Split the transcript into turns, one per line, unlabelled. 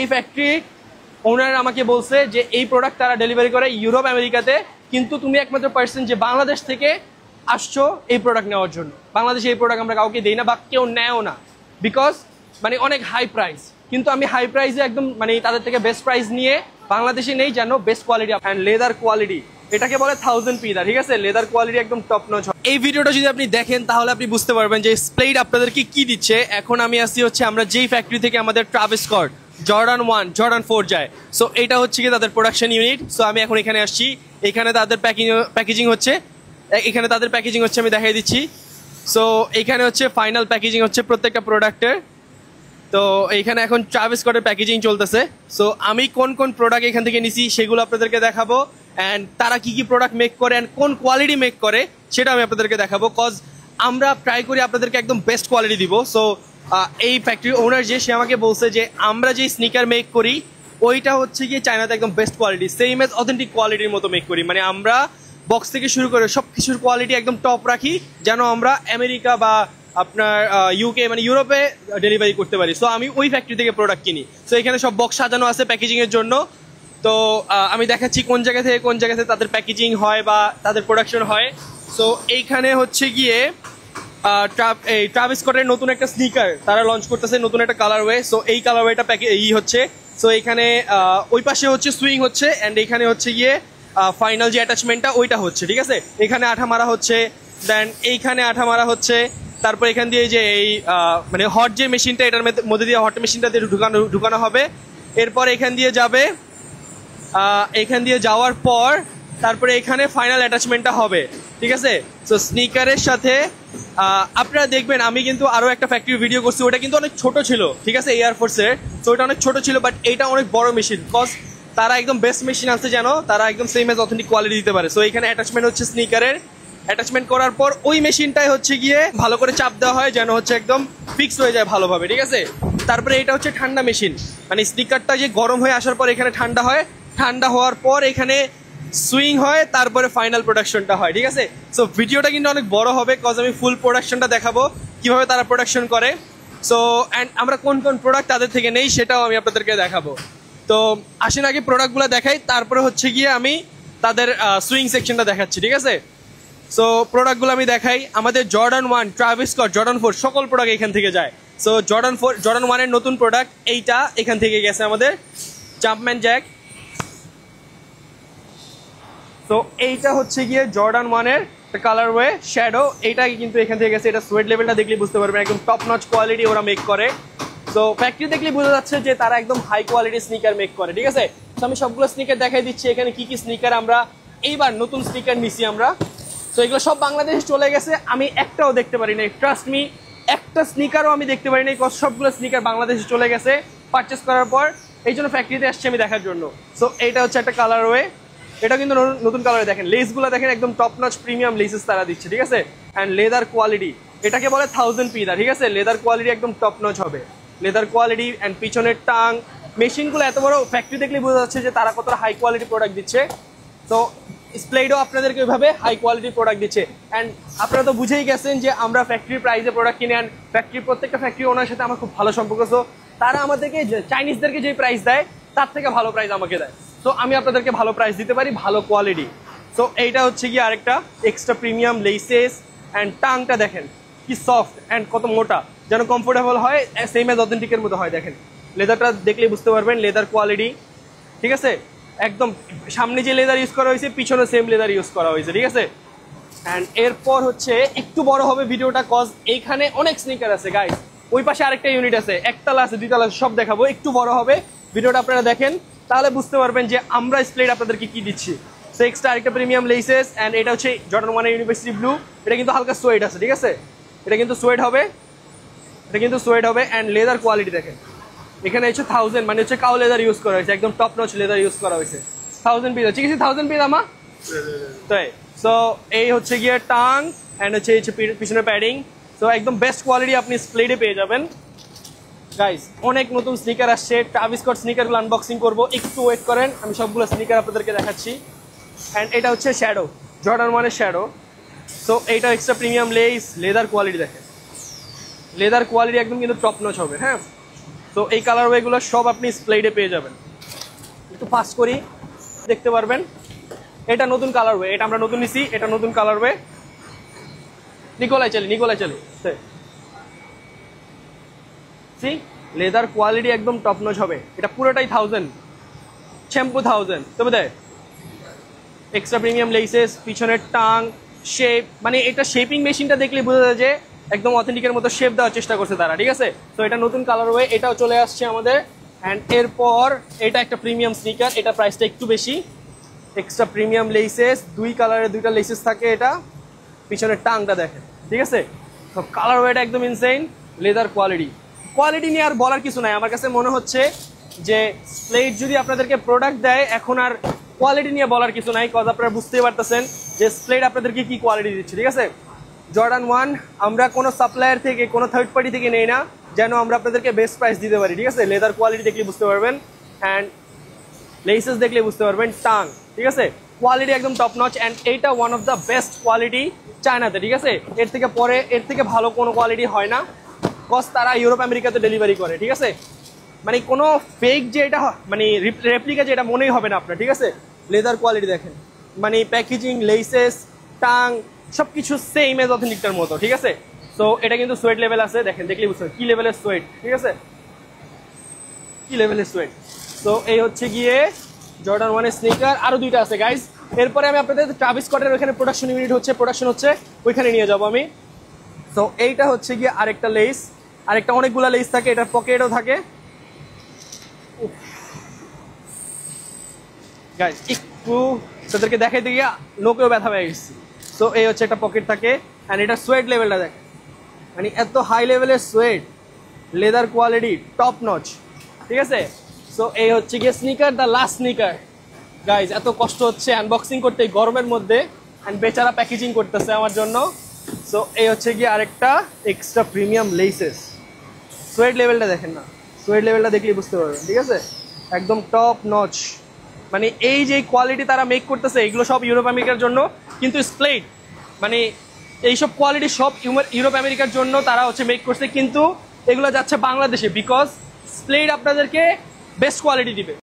এই ফ্যাক্টরি ওনার আমাকে বলছে যে এই প্রোডাক্ট তারা ডেলিভারি করে ইউরোপ আমেরিকাতে, কিন্তু তুমি একমাত্র পার্সন যে বাংলাদেশ থেকে আসছো এই প্রোডাক্ট নেওয়ার জন্য। বাংলাদেশে এই প্রোডাক্ট আমরা কাউকে দিই না বা কেউ নেয়ও না, বিকজ মানে অনেক হাই প্রাইস। কিন্তু আমি হাই প্রাইসে একদম মানে তাদের থেকে বেস্ট প্রাইস নিয়ে বাংলাদেশে নেই, যেন best quality and leather quality, এটাকে বলে 1000 পিদা, ঠিক আছে? লেদার কোয়ালিটি একদম টপ নচ। এই ভিডিওটা যদি আপনি দেখেন তাহলে আপনি বুঝতে পারবেন যে স্প্লেড আপনাদেরকে কি দিচ্ছে। এখন আমি আসছি হচ্ছে আমরা যেই ফ্যাক্টরি থেকে আমাদের ট্রাভিস স্কট জর্ডান 1 জর্ডান 4 যায়, সো এটা হচ্ছে কি তাদের প্রোডাকশন ইউনিট। সো আমি এখন এখানে আসছি, এখানে তাদের প্যাকেজিং হচ্ছে, এখানে তাদের প্যাকেজিং হচ্ছে, আমি দেখাই দিচ্ছি। সো এইখানে হচ্ছে ফাইনাল প্যাকেজিং হচ্ছে প্রত্যেকটা প্রোডাক্টের। তো এইখানে এখন ট্রাভিস স্কটের প্যাকেজিং চলতেছে। সো আমি কোন কোন প্রোডাক্ট এখান থেকে নিছি সেগুলো আপনাদেরকে দেখাবো, অ্যান্ড তারা কি কি প্রোডাক্ট মেক করে অ্যান্ড কোন কোয়ালিটি মেক করে সেটা আমি আপনাদেরকে দেখাবো, কজ আমরা ট্রাই করি আপনাদেরকে একদম বেস্ট কোয়ালিটি দিব। সো এই ফ্যাক্টরি ওনার যে সে আমাকে বলছে যে আমরা যে স্নিকার মেক করি ওইটা হচ্ছে গিয়ে চায়নাতে একদম best quality, same as authentic কোয়ালিটির মতো মেক করি। মানে আমরা বক্স থেকে শুরু করে সব কিছুর কোয়ালিটি একদম টপ রাখি, যেন আমরা আমেরিকা বা আপনার ইউকে মানে ইউরোপে ডেলিভারি করতে পারি। সো আমি ওই ফ্যাক্টরি থেকে প্রোডাক্ট কিনি। সো এখানে সব বক্স সাজানো আছে প্যাকেজিংয়ের জন্য। তো আমি দেখাচ্ছি কোন জায়গা থেকে তাদের প্যাকেজিং হয় বা তাদের প্রোডাকশন হয়। সো এইখানে হচ্ছে গিয়ে এই ট্রাভিস স্কটের নতুন একটা স্নিকার তারা লঞ্চ করতেছে, নতুন একটা কালারওয়ে। সো এই কালারওয়েটা হচ্ছে। সো এখানে ওই পাশে হচ্ছে সুইং হচ্ছে, অ্যান্ড এখানে হচ্ছে গিয়ে ফাইনাল যে অ্যাটাচমেন্টটা ওইটা হচ্ছে, ঠিক আছে? এখানে আঠা মারা হচ্ছে, দেন এইখানে আঠা মারা হচ্ছে। তারপর এখান দিয়ে যে এই মানে হট যে মেশিনটা, এটার মধ্যে দিয়ে হট মেশিনটা দিয়ে ঢুকানো হবে। এরপর এখান দিয়ে যাবে, এখান দিয়ে যাওয়ার পর তারপরে এখানে ফাইনাল অ্যাটাচমেন্টটা হবে, ঠিক আছে? সো স্নিকারের সাথে আপনারা দেখবেন আমি কিন্তু আরও একটা ফ্যাক্টরি ভিডিও করছি, ওটা কিন্তু অনেক ছোট ছিল, ঠিক আছে? এয়ারফোর্সের। তো ওটা অনেক ছোট ছিল, বাট এইটা অনেক বড় মেশিন, বিকজ তারা একদম বেস্ট মেশিন আছে, যেন তারা একদম সেম এজ অথেন্টিক কোয়ালিটি দিতে পারে। সো এখানে অ্যাটাচমেন্ট হচ্ছে স্নিকারের। অ্যাটাচমেন্ট করার পর ওই মেশিনটাই হচ্ছে গিয়ে ভালো করে চাপ দেওয়া হয়, যেন হচ্ছে একদম ফিক্স হয়ে যায় ভালোভাবে, ঠিক আছে? তারপরে এটা হচ্ছে ঠান্ডা মেশিন, মানে স্নিকারটা যে গরম হয়ে আসার পর এখানে ঠান্ডা হয়, ঠান্ডা হওয়ার পর এখানে সুইং হয়, তারপরে ফাইনাল প্রোডাকশনটা হয়, ঠিক আছে? সো ভিডিওটা কিন্তু অনেক বড় হবে, কজ আমি ফুল প্রোডাকশনটা দেখাবো কিভাবে তারা প্রোডাকশন করে। সো অ্যান্ড আমরা কোন কোন প্রোডাক্ট তাদের থেকে নেই সেটাও আমি আপনাদেরকে দেখাবো। তো আসেন আগে প্রোডাক্টগুলো দেখাই, তারপরে হচ্ছে গিয়ে আমি তাদের সুইং সেকশনটা দেখাচ্ছি, ঠিক আছে? সো প্রোডাক্টগুলো আমি দেখাই। আমাদের জর্ডান 1, ট্রাভিস স্কট, জর্ডান 4 সকল প্রোডাক্ট এখান থেকে যায়। সো জর্ডান 1-এর নতুন প্রোডাক্ট এইটা এখান থেকে গেছে আমাদের জাম্পম্যান জ্যাক। তো এইটা হচ্ছে গিয়ে জর্ডান 1-এর কালারওয়ে শ্যাডো, এইটা কিন্তু এখান থেকে গেছে। এটা সোয়েট লেভেলটা দেখলে বুঝতে পারবেন একদম টপ নচ কোয়ালিটি ওরা মেক করে। সো ফ্যাক্টরি দেখলে বোঝা যাচ্ছে যে তারা একদম হাই কোয়ালিটি স্নিকার মেক করে, ঠিক আছে? তো আমি সবগুলো স্নিকার দেখাই দিচ্ছি, এখানে কি কি স্নিকার আমরা এইবার নতুন স্নিকার নিছি আমরা। তো এগুলো সব বাংলাদেশে চলে গেছে, আমি একটাও দেখতে পারি নাই, ট্রাস্ট মি, একটা স্নিকারও আমি দেখতে পারি নাই, সবগুলো স্নিকার বাংলাদেশে চলে গেছে পারচেস করার পর। এই জন্য ফ্যাক্টরিতে আসছি আমি দেখার জন্য। সো এইটা হচ্ছে একটা কালারওয়ে, এটা কিন্তু নতুন কালারে। দেখেন লেসগুলো দেখেন একদম টপ নচ প্রিমিয়াম লেসেস তারা দিচ্ছে, ঠিক আছে? অ্যান্ড লেদার কোয়ালিটি, এটাকে বলে 1000 পিদা, ঠিক আছে? লেদার কোয়ালিটি একদম টপ নচ হবে, লেদার কোয়ালিটি। অ্যান্ড পিছনের টাং মেশিনগুলো এত বড়, ফ্যাক্টরি দেখলে বোঝা যাচ্ছে যে তারা কতটা হাই কোয়ালিটি প্রোডাক্ট দিচ্ছে। তো স্প্লেডও আপনাদেরকে ওইভাবে হাই কোয়ালিটি প্রোডাক্ট দিচ্ছে। অ্যান্ড আপনারা তো বুঝেই গেছেন যে আমরা ফ্যাক্টরি প্রাইসে প্রোডাক্ট কিনে, অ্যান্ড প্রত্যেকটা ফ্যাক্টরি ওনার সাথে আমার খুব ভালো সম্পর্ক। সো তারা আমাদেরকে চাইনিজদেরকে যে প্রাইস দেয় তার থেকে ভালো প্রাইস আমাকে দেয়। তো আমি আপনাদেরকে ভালো প্রাইস দিতে পারি, ভালো কোয়ালিটি। সো এইটা হচ্ছে গিয়ে আরেকটা এক্সট্রা প্রিমিয়াম লেসেস। অ্যান্ড টাংটা দেখেন কি সফট অ্যান্ড কত মোটা, যেন কমফোর্টেবল হয়, সেম এজ অথেন্টিকের মতো হয়। দেখেন লেদারটা দেখলেই বুঝতে পারবেন লেদার কোয়ালিটি, ঠিক আছে? একদম সামনে যে লেদার ইউজ করা হয়েছে পিছনে সেম লেদার ইউজ করা হয়েছে, ঠিক আছে? অ্যান্ড এরপর হচ্ছে একটু বড় হবে ভিডিওটা, কজ এইখানে অনেক স্নিকার আছে গাইস। ওই পাশে আরেকটা ইউনিট আছে, একতলা আছে, দুইতলা আছে, সব দেখাবো। একটু বড় হবে ভিডিওটা, আপনারা দেখেন তাহলে বুঝতে পারবেন যে আমরা স্প্লেড আপনাদেরকে কি দিচ্ছি। সো এক্সট্রা আরেকটা প্রিমিয়াম লেসেস। অ্যান্ড এটা হচ্ছে জর্ডান 1-এর ইউনিভার্সিটি ব্লু, এটা কিন্তু হালকা সোয়েট আছে, ঠিক আছে? এটা কিন্তু সোয়েট হবে, অ্যান্ড লেদার কোয়ালিটি দেখেন, এখানে হচ্ছে 1000 মানে হচ্ছে কাউ লেদার ইউজ করা হয়েছে, একদম টপ নচ লেদার ইউজ করা হয়েছে। 1000 পিস, ঠিক আছে? 1000 পিস আমা তাই। সো এই হচ্ছে গিয়ে টাং, অ্যান্ড হচ্ছে পিছনের প্যাডিং। সো একদম বেস্ট কোয়ালিটি আপনি স্প্লেডে পেয়ে যাবেন গাইস। অনেক নতুন স্নিকার আসছে, ট্রাভিস স্কট স্নিকারগুলো আনবক্সিং করবো, একটু ওয়েট করেন, আমি সবগুলো স্নিকার আপনাদেরকে দেখাচ্ছি। অ্যান্ড এটা হচ্ছে শ্যাডো, জর্ডান 1-এর শ্যাডো। সো এইটা extra premium less, leather quality দেখেন, লেদার কোয়ালিটি একদম কিন্তু টপ নচ হবে। হ্যাঁ, তো এই কালারওয়েগুলো সব আপনি স্প্লেডে পেয়ে যাবেন। একটু ফাস্ট করি, দেখতে পারবেন এটা নতুন কালারওয়ে, এটা আমরা নতুন নিছি, এটা নতুন কালারওয়ে। নিকোলাই চলি সি লেদার কোয়ালিটি একদম টপ নচ হবে। এটা পুরোটাই 1000 শ্যাম্পু 1000 তবে দেয় এক্সট্রা প্রিমিয়াম লেসেস, পিছনের টাং শেপ, মানে এটা শেপিং মেশিনটা দেখলে বোঝা যায় যে একদম অথেন্টিকের মতো শেপ দেওয়ার চেষ্টা করছে তারা, ঠিক আছে। তো এটা নতুন কালারওয়ে, এটাও চলে আসছে আমাদের। অ্যান্ড এরপর এটা একটা প্রিমিয়াম স্নিকার, এটা প্রাইসটা একটু বেশি, এক্সট্রা প্রিমিয়াম লেসেস, 2 কালারের 2টা লেসেস থাকে, এটা পিছনের টাংটা দেখেন, ঠিক আছে। তো কালারওয়েটা একদম ইনসেইন, লেদার কোয়ালিটি নিয়ে আর বলার কিছু নাই। আমার কাছে মনে হচ্ছে যে স্প্লেড যদি আপনাদেরকে প্রোডাক্ট দেয় এখন আর কোয়ালিটি নিয়ে বলার কিছু নাই, কজ আপনারা বুঝতেই পারতেছেন যে স্প্লেড আপনাদেরকে কি কোয়ালিটি দিচ্ছে, ঠিক আছে। জর্ডান 1 আমরা কোনো সাপ্লায়ার থেকে কোনো থার্ড পার্টি থেকে নেই না, যেন আমরা আপনাদেরকে বেস্ট প্রাইস দিতে পারি, ঠিক আছে। লেদার কোয়ালিটি দেখলে বুঝতে পারবেন, অ্যান্ড লেসেস দেখলে বুঝতে পারবেন, টাং, ঠিক আছে। কোয়ালিটি একদম টপ নচ, অ্যান্ড এইটা one of the best quality চায়নাতে, ঠিক আছে। এর থেকে ভালো কোনো কোয়ালিটি হয় না, কজ তারা ইউরোপ আমেরিকাতে ডেলিভারি করে, ঠিক আছে। মানে কোনো ফেক যে এটা মানে রেপ্লিকা যে এটা মনেই হবে না আপনার, ঠিক আছে। লেদার কোয়ালিটি দেখেন, মানে প্যাকেজিং, লেসেস, টাং সব কিছু সেম এজ অথেন্টিকটার মতো, ঠিক আছে। সো এটা কিন্তু সোয়েট লেভেল আছে, দেখেন দেখলেই বুঝতে কি লেভেলের সোয়েট, ঠিক আছে, কি লেভেলের সোয়েট। সো এই হচ্ছে গিয়ে জর্ডান 1 এর স্নিকার। আরো 2টা আছে গাইজ। এরপরে আমি আপনাদের ট্রাভিস স্কটের ওইখানে প্রোডাকশন হচ্ছে ওইখানে নিয়ে যাবো আমি। সো এইটা হচ্ছে গিয়ে আরেকটা লেস, আরেকটা অনেকগুলা লেস থাকে, এটার পকেটও থাকে গাইজ। একটু তাদেরকে দেখাইতে গিয়ে লোকেও ব্যথা পেয়ে গেছি। সো এই হচ্ছে একটা পকেট থাকে, অ্যান্ড এটা সোয়েট লেভেলটা দেখেন, মানে এত হাই লেভেলের sweat, leather quality top notch, ঠিক আছে। সো এই হচ্ছে গিয়ে sneaker, the last sneaker guys. এত কষ্ট হচ্ছে আনবক্সিং করতে গরমের মধ্যে, অ্যান্ড বেচারা প্যাকেজিং করতেছে আমার জন্য। সো এই হচ্ছে গিয়ে আরেকটা এক্সট্রা প্রিমিয়াম লেসেস, সোয়েট লেভেলটা দেখেন না, সোয়েট লেভেলটা দেখলেই বুঝতে পারবেন, ঠিক আছে, একদম টপ নচ। মানে এই যে কোয়ালিটি তারা মেক করতেছে এগুলো সব ইউরোপ আমেরিকার জন্য, কিন্তু স্প্লেড মানে এইসব কোয়ালিটি সব ইউরোপ আমেরিকার জন্য তারা হচ্ছে মেক করছে, কিন্তু এগুলো যাচ্ছে বাংলাদেশে, বিকজ স্প্লেড আপনাদেরকে বেস্ট কোয়ালিটি দিবে।